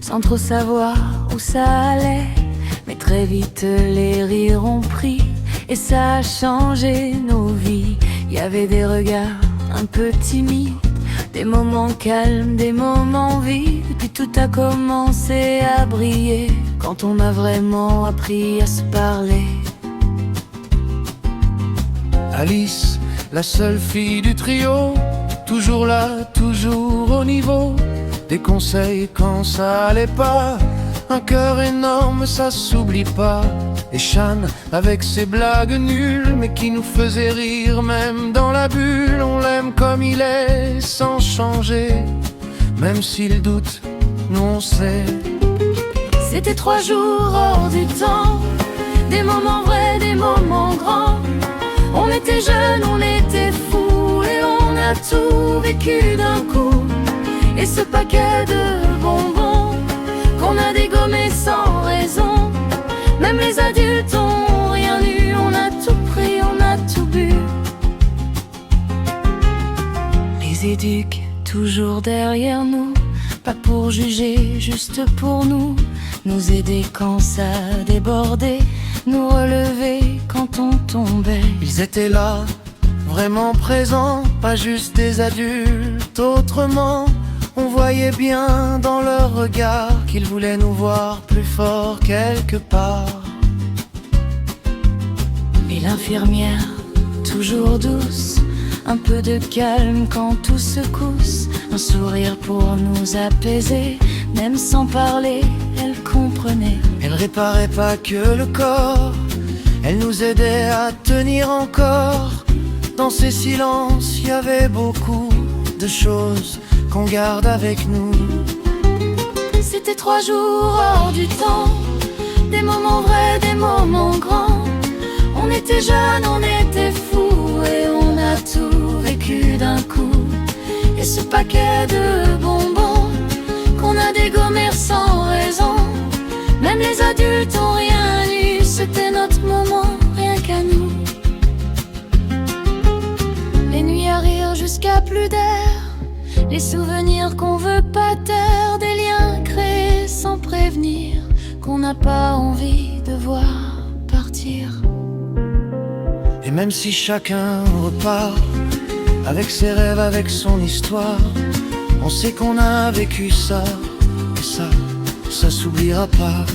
sans trop savoir où ça allait. Mais très vite les rires ont pris et ça a changé nos vies. Il y avait des regards un peu timides, des moments calmes, des moments vides. Puis tout a commencé à briller quand on a vraiment appris à se parler. Alice, la seule fille du trio, toujours là, toujours au niveau des conseils quand ça allait pas. Un cœur énorme, ça s'oublie pas. Et Chan, avec ses blagues nulles, mais qui nous faisait rire même dans la bulle. On l'aime comme il est, sans changer, même s'il doute, nous on sait. C'était 3 jours hors du temps, des moments vrais, des moments grands. On était jeunes, on était fous, et on a tout vécu d'un coup. Et ce paquet de bonbons qu'on a dégommé sans raison, même les adultes ont rien eu. On a tout pris, on a tout bu. Les éduques toujours derrière nous, pas pour juger, juste pour nous aider quand ça débordait, nous relever quand on tombait. Ils étaient là, vraiment présents, pas juste des adultes. Autrement, on voyait bien dans leur regard qu'ils voulaient nous voir plus forts quelque part. Et l'infirmière, toujours douce, un peu de calme quand tout secousse, un sourire pour nous apaiser, même sans parler, elle comprenait. Elle réparait pas que le corps, elle nous aidait à tenir encore. Dans ces silences, il y avait beaucoup de choses qu'on garde avec nous. C'était 3 jours hors du temps, des moments vrais, des moments grands. On était jeunes, on était fous, et on a tout vécu d'un coup. Et ce paquet de bonbons qu'on a dégommé sans raison, même les adultes ont rien eu. C'était notre moment, rien qu'à nous. Les nuits à rire jusqu'à plus d'air, les souvenirs qu'on veut pas taire, des liens créés sans prévenir, qu'on n'a pas envie de voir partir. Et même si chacun repart avec ses rêves, avec son histoire, on sait qu'on a vécu ça, et ça s'oubliera pas.